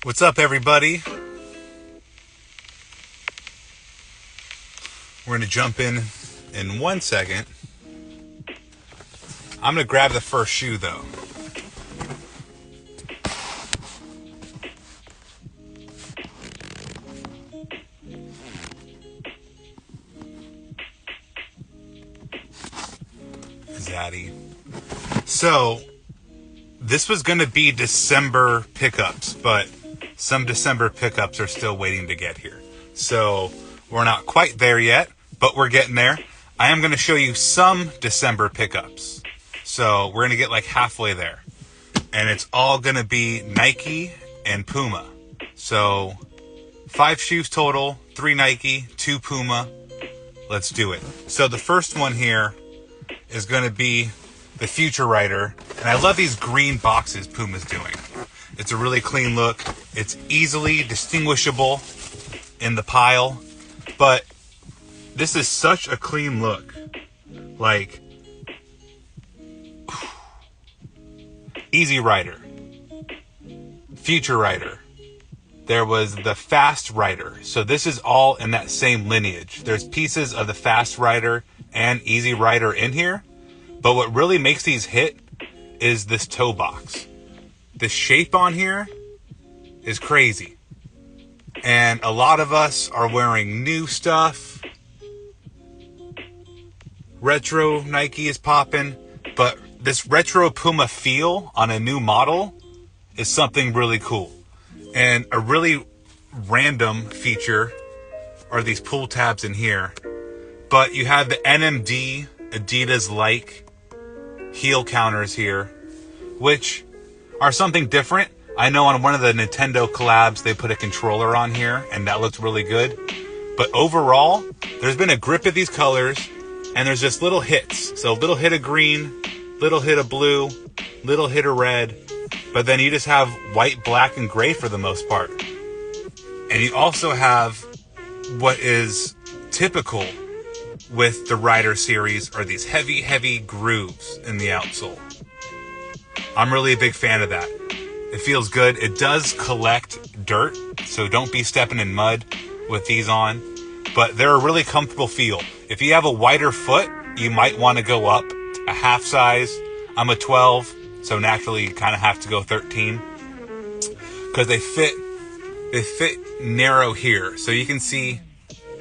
What's up, everybody? We're going to jump in 1 second. I'm going to grab the first shoe, though. Zaddy. So, this was going to be December pickups, but some December pickups are still waiting to get here. So, we're not quite there yet, but we're getting there. I am going to show you some December pickups. So, we're going to get like halfway there. And it's all going to be Nike and PUMA. So, 5 shoes total, 3 Nike, 2 PUMA. Let's do it. So, the first one here is going to be the Future Rider. And I love these green boxes PUMA's doing. It's a really clean look. It's easily distinguishable in the pile. But this is such a clean look. Like, Easy Rider, Future Rider. There was the Fast Rider. So this is all in that same lineage. There's pieces of the Fast Rider and Easy Rider in here. But what really makes these hit is this toe box. The shape on here is crazy. And a lot of us are wearing new stuff. Retro Nike is popping. But this retro PUMA feel on a new model is something really cool. And a really random feature are these pull tabs in here. But you have the NMD Adidas-like heel counters here, which are something different. I know on one of the Nintendo collabs they put a controller on here, and that looks really good. But overall, there's been a grip of these colors, and there's just little hits. So little hit of green, little hit of blue, little hit of red, but then you just have white, black, and gray for the most part. And you also have what is typical with the Rider series are these heavy, heavy grooves in the outsole. I'm really a big fan of that. It feels good. It does collect dirt, so don't be stepping in mud with these on. But they're a really comfortable feel. If you have a wider foot, you might want to go up a half size. I'm a 12, so naturally you kind of have to go 13. Because they fit narrow here. So you can see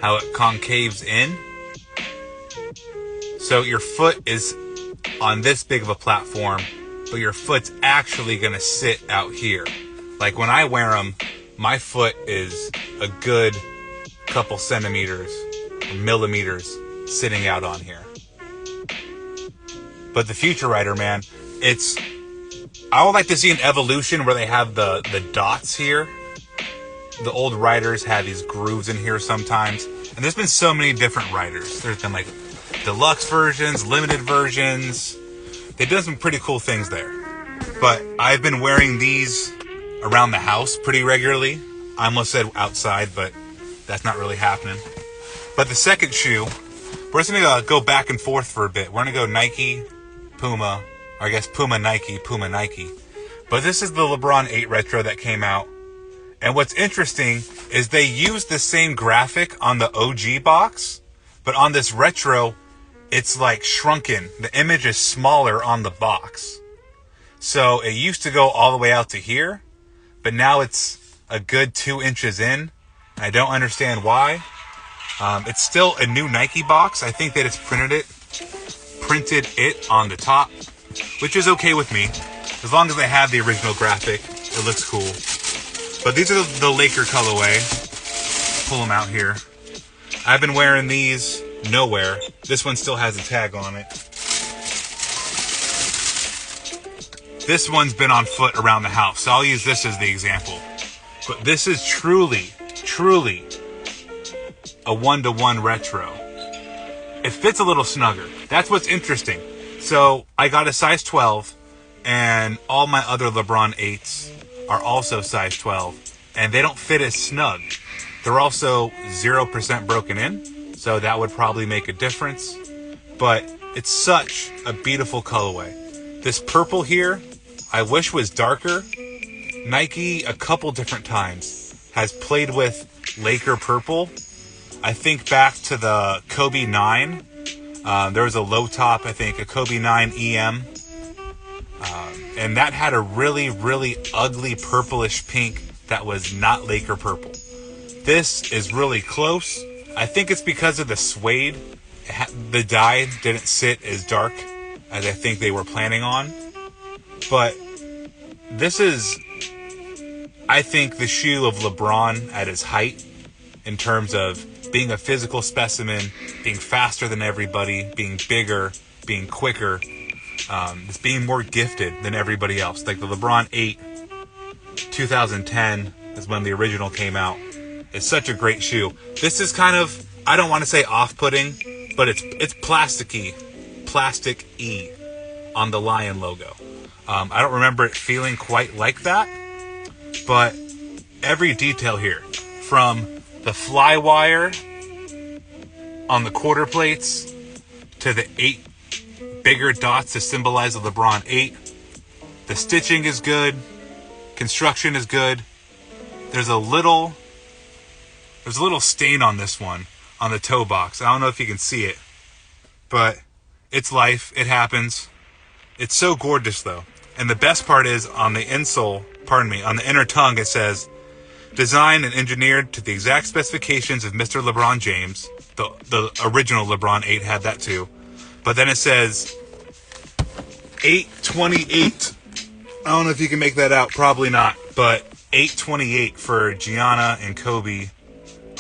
how it concaves in. So your foot is on this big of a platform, but your foot's actually going to sit out here. Like when I wear them, my foot is a good couple centimeters or millimeters sitting out on here. But the Future Rider, man, I would like to see an evolution where they have the dots here. The old Riders had these grooves in here sometimes. And there's been so many different Riders. There's been like deluxe versions, limited versions. They've done some pretty cool things there. But I've been wearing these around the house pretty regularly. I almost said outside, but that's not really happening. But the second shoe, we're just going to go back and forth for a bit. We're going to go Nike, PUMA, or I guess PUMA, Nike, PUMA, Nike. But this is the LeBron 8 Retro that came out. And what's interesting is they used the same graphic on the OG box, but on this Retro, it's like shrunken. The image is smaller on the box. So it used to go all the way out to here, but now it's a good 2 inches in. I don't understand why. It's still a new Nike box. I think they just printed it on the top, which is okay with me. As long as they have the original graphic, it looks cool. But these are the Laker colorway. Pull them out here. I've been wearing these nowhere. This one still has a tag on it. This one's been on foot around the house, so I'll use this as the example. But this is truly a 1-to-1 retro. It fits a little snugger. That's what's interesting. So I got a size 12, and all my other LeBron 8s are also size 12, and they don't fit as snug. They're also 0% broken in, so that would probably make a difference. But it's such a beautiful colorway. This purple here, I wish was darker, Nike, a couple different times, has played with Laker purple. I think back to the Kobe 9. There was a low top, I think, a Kobe 9 EM. And that had a really, really ugly purplish pink that was not Laker purple. This is really close. I think it's because of the suede. The dye didn't sit as dark as I think they were planning on. But this is, I think, the shoe of LeBron at his height in terms of being a physical specimen, being faster than everybody, being bigger, being quicker, just being more gifted than everybody else. Like the LeBron 8, 2010 is when the original came out. It's such a great shoe. This is kind of, I don't want to say off-putting, but it's plastic-y on the lion logo. I don't remember it feeling quite like that, but every detail here, from the fly wire on the quarter plates to the 8 bigger dots to symbolize the LeBron 8. The stitching is good. Construction is good. There's a little stain on this one, on the toe box. I don't know if you can see it, but it's life. It happens. It's so gorgeous, though. And the best part is on the insole, on the inner tongue, it says, designed and engineered to the exact specifications of Mr. LeBron James. The original LeBron 8 had that too. But then it says 828. I don't know if you can make that out. Probably not. But 828 for Gianna and Kobe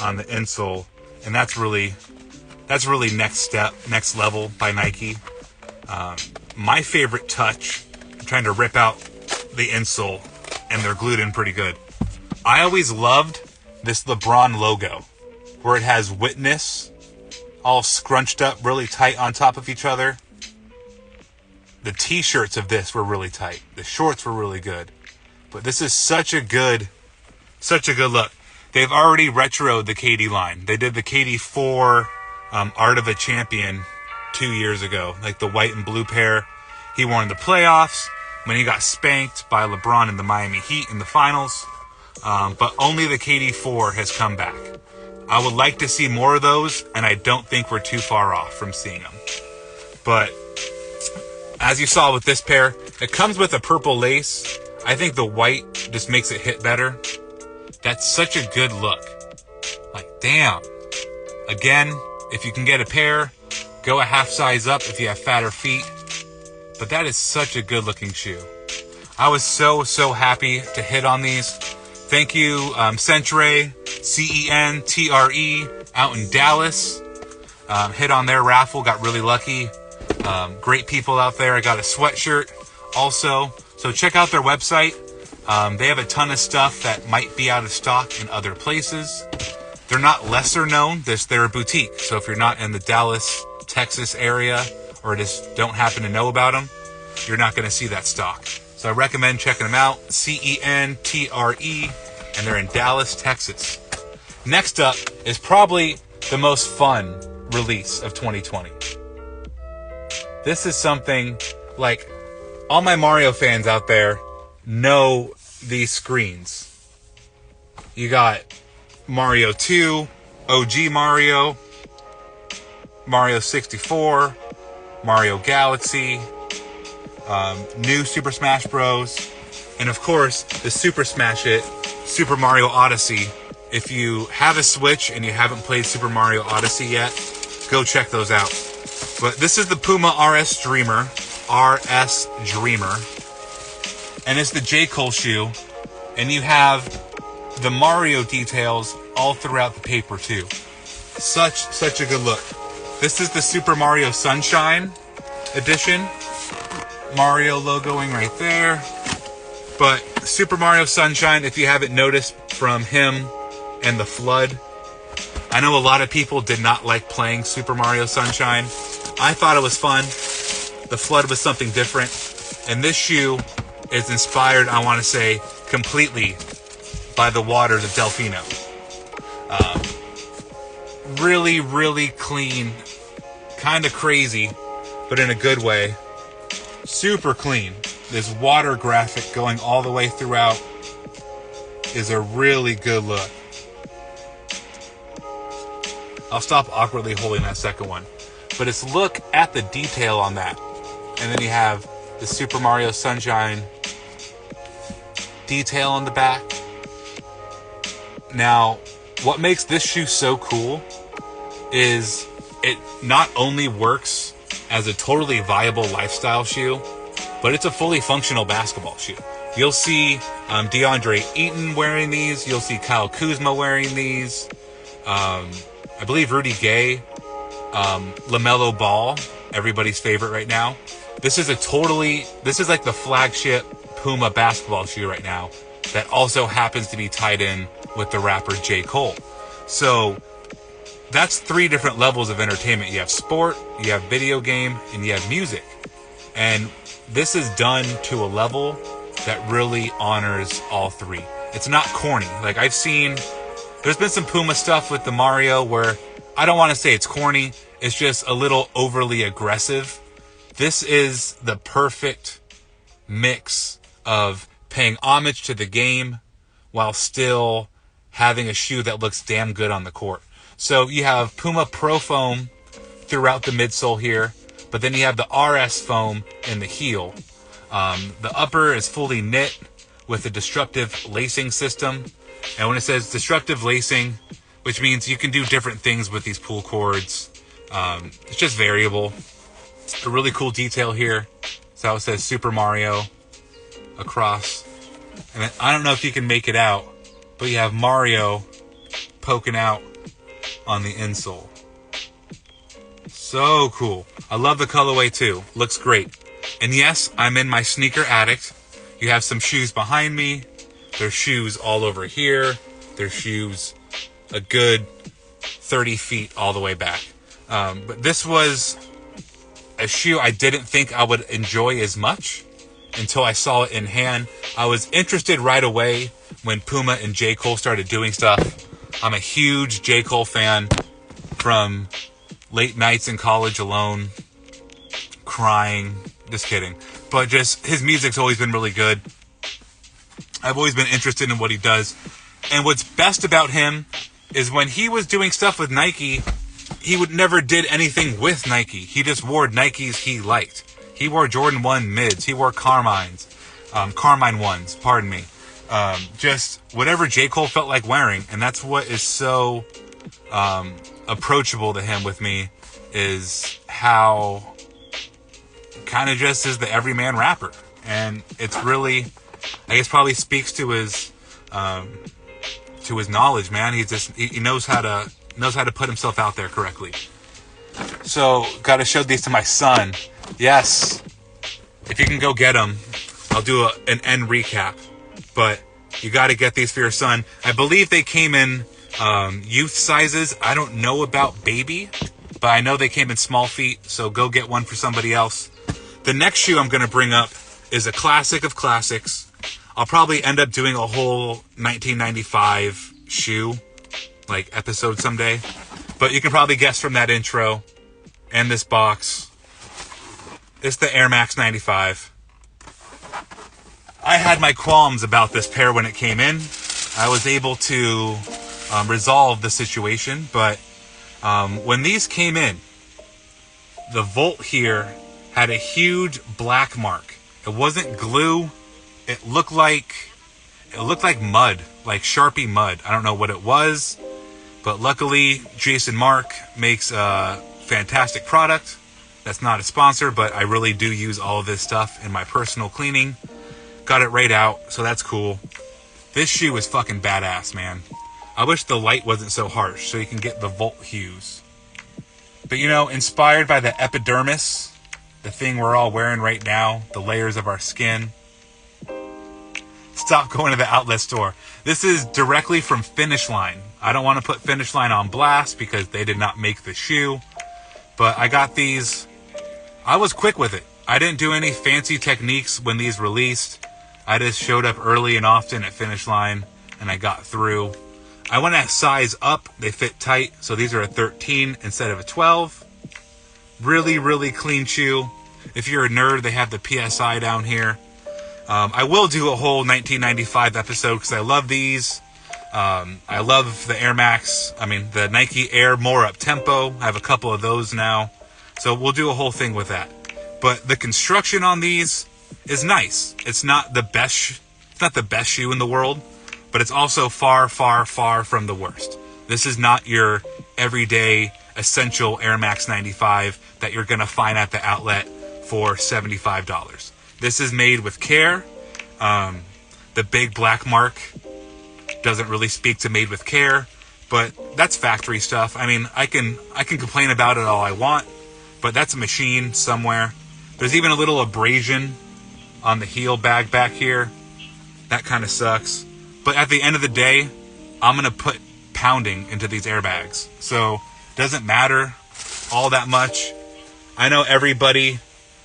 on the insole. And that's really next level by Nike. My favorite touch, I'm trying to rip out the insole, and they're glued in pretty good. I always loved this LeBron logo, where it has witness all scrunched up really tight on top of each other. The t-shirts of this were really tight. The shorts were really good. But this is such a good look. They've already retroed the KD line. They did the KD 4 Art of a Champion 2 years ago, like the white and blue pair he wore in the playoffs when he got spanked by LeBron in the Miami Heat in the finals. But only the KD 4 has come back. I would like to see more of those, and I don't think we're too far off from seeing them. But as you saw with this pair, it comes with a purple lace. I think the white just makes it hit better. That's such a good look. Like, damn. Again, if you can get a pair, go a half size up if you have fatter feet. But that is such a good looking shoe. I was so happy to hit on these. Thank you, Centre, CENTRE, out in Dallas. Hit on their raffle, got really lucky. Great people out there. I got a sweatshirt also. So check out their website. They have a ton of stuff that might be out of stock in other places. They're not lesser known. They're a boutique. So if you're not in the Dallas, Texas area, or just don't happen to know about them, you're not going to see that stock. So I recommend checking them out. CENTRE, and they're in Dallas, Texas. Next up is probably the most fun release of 2020. This is something like all my Mario fans out there know these screens. You got Mario 2, OG Mario, Mario 64, Mario Galaxy, new Super Smash Bros. And of course, the Super Smash It, Super Mario Odyssey. If you have a Switch and you haven't played Super Mario Odyssey yet, go check those out. But this is the PUMA RS Dreamer. And it's the J. Cole shoe. And you have the Mario details all throughout the paper too. Such a good look. This is the Super Mario Sunshine edition. Mario logoing right there. But Super Mario Sunshine, if you haven't noticed from him and the Flood, I know a lot of people did not like playing Super Mario Sunshine. I thought it was fun. The Flood was something different. And this shoe is inspired, I want to say, completely by the waters of Delfino. Really clean. Kind of crazy, but in a good way. Super clean. This water graphic going all the way throughout. is a really good look. I'll stop awkwardly holding that second one. But it's look at the detail on that. And then you have the Super Mario Sunshine detail on the back. Now, what makes this shoe so cool is it not only works as a totally viable lifestyle shoe, but it's a fully functional basketball shoe. You'll see DeAndre Ayton wearing these. You'll see Kyle Kuzma wearing these. I believe Rudy Gay, LaMelo Ball, everybody's favorite right now. This is like the flagship PUMA basketball shoe right now that also happens to be tied in with the rapper J. Cole. So that's 3 different levels of entertainment. You have sport, you have video game, and you have music. And this is done to a level that really honors all 3. It's not corny. Like there's been some PUMA stuff with the Mario where I don't want to say it's corny. It's just a little overly aggressive. This is the perfect mix of paying homage to the game while still having a shoe that looks damn good on the court. So you have PUMA Pro Foam throughout the midsole here, but then you have the RS foam in the heel. The upper is fully knit with a destructive lacing system. And when it says destructive lacing, which means you can do different things with these pull cords, it's just variable. It's a really cool detail here. So it says Super Mario across. And then, I don't know if you can make it out, but you have Mario poking out on the insole. So cool. I love the colorway too. Looks great. And yes, I'm in my sneaker addict. You have some shoes behind me. There's shoes all over here. There's shoes a good 30 feet all the way back. But this was a shoe I didn't think I would enjoy as much until I saw it in hand. I was interested right away when PUMA and J. Cole started doing stuff. I'm a huge J. Cole fan from late nights in college alone, crying. Just kidding. But just his music's always been really good. I've always been interested in what he does. And what's best about him is when he was doing stuff with Nike, he would never did anything with Nike. He just wore Nikes he liked. He wore Jordan 1 mids. He wore Carmine 1s, pardon me. Just whatever J. Cole felt like wearing. And that's what is so approachable to him with me, is how kind of just is the everyman rapper. And it's really, I guess, probably speaks to his knowledge, man. He knows how to put himself out there correctly. So, gotta show these to my son. Yes, if you can go get them, I'll do an end recap. But you gotta get these for your son. I believe they came in youth sizes. I don't know about baby, but I know they came in small feet. So go get one for somebody else. The next shoe I'm gonna bring up is a classic of classics. I'll probably end up doing a whole 1995 shoe like episode someday, but you can probably guess from that intro and this box, it's the Air Max 95. I had my qualms about this pair when it came in. I was able to resolve the situation, but when these came in, the Volt here had a huge black mark. It wasn't glue. It looked like mud, like Sharpie mud. I don't know what it was, but luckily Jason Mark makes a fantastic product. That's not a sponsor, but I really do use all of this stuff in my personal cleaning. Got it right out, so that's cool. This shoe is fucking badass, man. I wish the light wasn't so harsh so you can get the Volt hues. But inspired by the epidermis, the thing we're all wearing right now, the layers of our skin. Stop going to the outlet store. This is directly from Finish Line. I don't want to put Finish Line on blast because they did not make the shoe. But I got these. I was quick with it. I didn't do any fancy techniques when these released. I just showed up early and often at Finish Line and I got through. I went a size up. They fit tight. So these are a 13 instead of a 12. Really, really clean shoe. If you're a nerd, they have the PSI down here. I will do a whole 1995 episode because I love these. I love the Air Max. The Nike Air More Up Tempo. I have a couple of those now. So we'll do a whole thing with that. But the construction on these is nice. It's not the best. It's not the best shoe in the world, but it's also far, far, far from the worst. This is not your everyday essential Air Max 95 that you're gonna find at the outlet for $75. This is made with care. The big black mark doesn't really speak to made with care, but that's factory stuff. I can complain about it all I want, but that's a machine somewhere. There's even a little abrasion on the heel bag back here. That kind of sucks. But at the end of the day, I'm going to put pounding into these airbags. So it doesn't matter all that much. I know everybody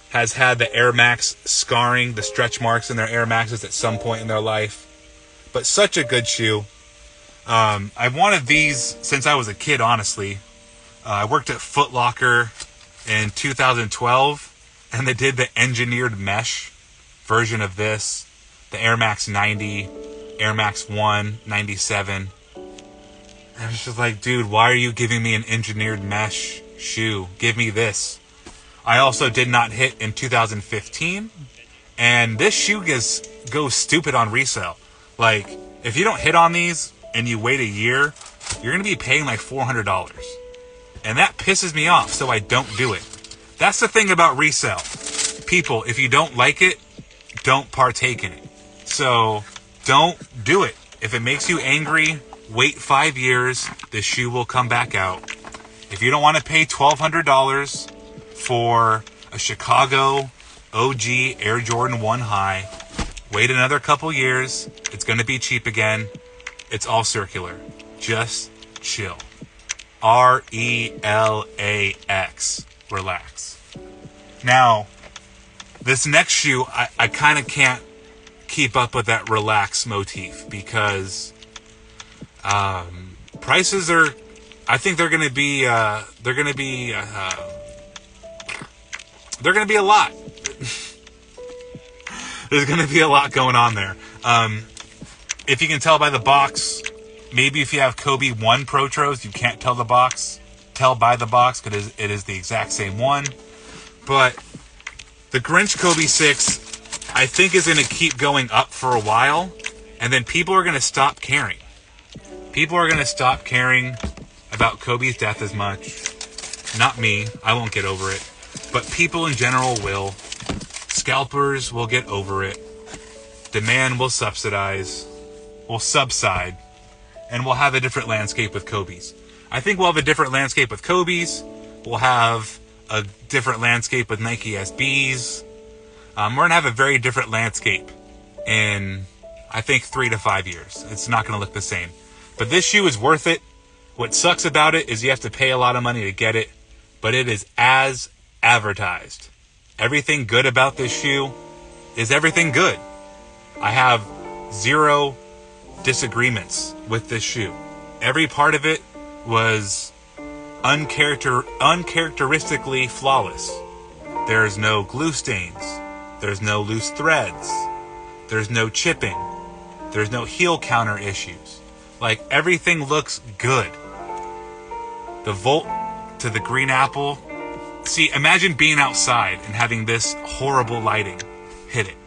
has had the Air Max scarring, the stretch marks in their Air Maxes at some point in their life. But such a good shoe. I've wanted these since I was a kid, honestly. I worked at Foot Locker in 2012, and they did the engineered mesh version of this. The Air Max 90, Air Max 1, 97. I was just like, dude, why are you giving me an engineered mesh shoe? Give me this. I also did not hit in 2015, and this shoe goes stupid on resale. Like, if you don't hit on these and you wait a year, you're going to be paying like $400. And that pisses me off, so I don't do it. That's the thing about resale. People, if you don't like it, don't partake in it. So, don't do it. If it makes you angry, wait 5 years. This shoe will come back out. If you don't want to pay $1,200 for a Chicago OG Air Jordan 1 High, wait another couple years. It's going to be cheap again. It's all circular. Just chill. RELAX. Relax. Now, this next shoe, I kind of can't keep up with that relax motif because prices are, I think they're going to be a lot. There's going to be a lot going on there. If you can tell by the box, maybe if you have Kobe 1 Protros, you can't tell by the box because it is the exact same one. But the Grinch Kobe 6, I think, is going to keep going up for a while, and then people are going to stop caring. People are going to stop caring about Kobe's death as much. Not me. I won't get over it. But people in general will. Scalpers will get over it. Demand will subside, and we'll have a different landscape with Kobe's. I think we'll have a different landscape with Kobe's. We'll have a different landscape with Nike SBs. We're going to have a very different landscape in, I think, 3 to 5 years. It's not going to look the same. But this shoe is worth it. What sucks about it is you have to pay a lot of money to get it, but it is as advertised. Everything good about this shoe is everything good. I have 0 disagreements with this shoe. Every part of it was uncharacteristically flawless. There's no glue stains. There's no loose threads. There's no chipping. There's no heel counter issues. Like, everything looks good. The Volt to the green apple. See, imagine being outside and having this horrible lighting hit it.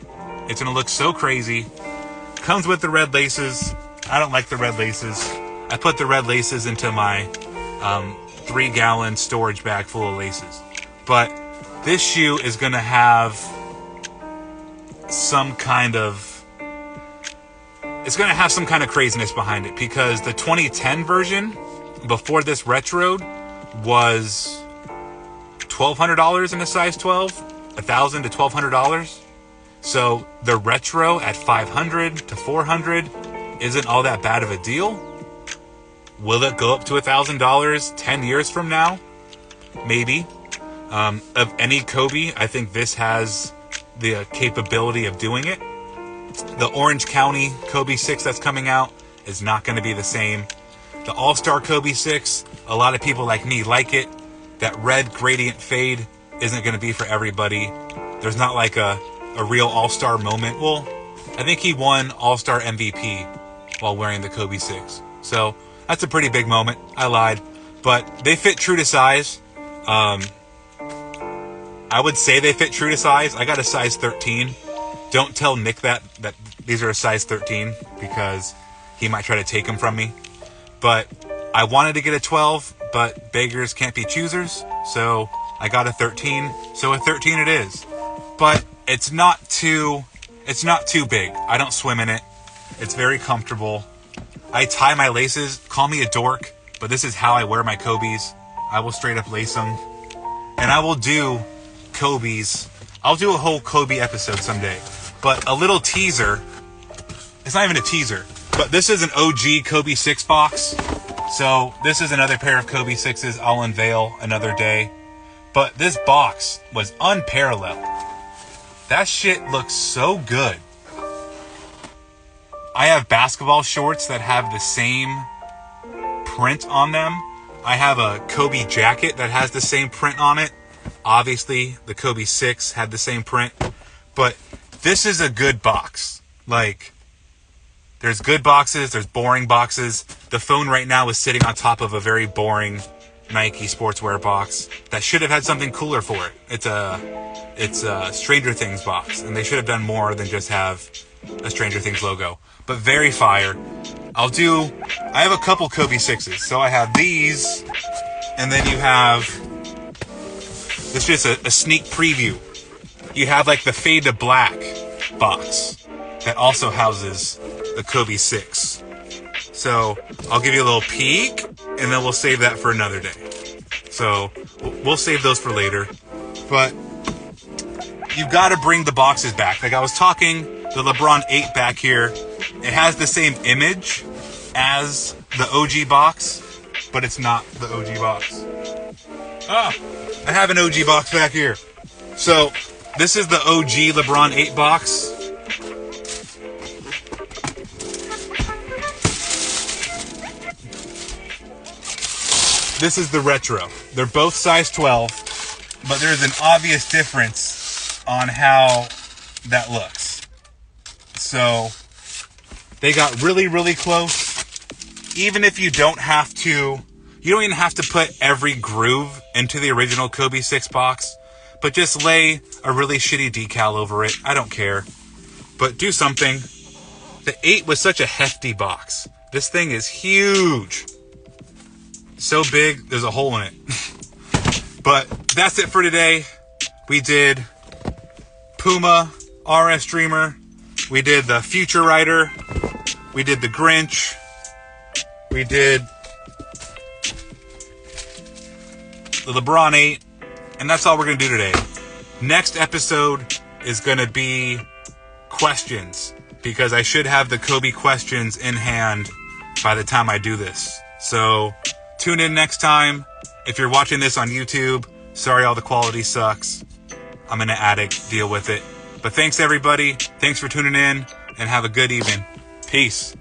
It's going to look so crazy. Comes with the red laces. I don't like the red laces. I put the red laces into my 3-gallon storage bag full of laces. But this shoe is going to have some kind of... It's going to have some kind of craziness behind it, because the 2010 version, before this retroed, was $1,200 in a size 12, $1,000 to $1,200. So the retro at $500 to $400 isn't all that bad of a deal. Will it go up to $1,000 10 years from now? Maybe. Of any Kobe, I think this has the capability of doing it. The Orange County Kobe 6 that's coming out is not going to be the same. The All-Star Kobe 6, a lot of people like me like it. That red gradient fade isn't going to be for everybody. There's not like a a real all-star moment. Well, I think he won all-star MVP while wearing the Kobe 6. So that's a pretty big moment. I lied. But they fit true to size. I would say they fit true to size. I got a size 13. Don't tell Nick that these are a size 13 because he might try to take them from me. But I wanted to get a 12, but beggars can't be choosers. So I got a 13. So a 13 it is. But it's not too big. I don't swim in it. It's very comfortable. I tie my laces. Call me a dork, but this is how I wear my Kobe's. I will straight up lace them. And I will do Kobe's. I'll do a whole Kobe episode someday. But a little teaser. It's not even a teaser. But this is an OG Kobe 6 box. So this is another pair of Kobe 6s I'll unveil another day. But this box was unparalleled. That shit looks so good. I have basketball shorts that have the same print on them. I have a Kobe jacket that has the same print on it. Obviously, the Kobe 6 had the same print. But this is a good box. Like, there's good boxes, there's boring boxes. The phone right now is sitting on top of a very boring Nike sportswear box that should have had something cooler for it. It's a Stranger Things box, and they should have done more than just have a Stranger Things logo. But very fire. I have a couple Kobe 6s. So I have these, and then you have, it's just a sneak preview. You have like the Fade to Black box that also houses the Kobe 6. So I'll give you a little peek, and then we'll save that for another day. So we'll save those for later. But you've got to bring the boxes back. Like I was talking, the LeBron 8 back here, it has the same image as the OG box, but it's not the OG box. I have an OG box back here. So this is the OG LeBron 8 box. This is the retro. They're both size 12, but there's an obvious difference on how that looks. So they got really, really close. Even if you don't even have to put every groove into the original Kobe 6 box, but just lay a really shitty decal over it. I don't care. But do something. The 8 was such a hefty box. This thing is huge. So big, there's a hole in it. But that's it for today. We did PUMA, RS Dreamer. We did the Future Rider. We did the Grinch. We did the LeBron 8. And that's all we're going to do today. Next episode is going to be questions, because I should have the Kobe questions in hand by the time I do this. So tune in next time. If you're watching this on YouTube, sorry all the quality sucks. I'm an addict, deal with it. But thanks everybody. Thanks for tuning in, and have a good evening. Peace.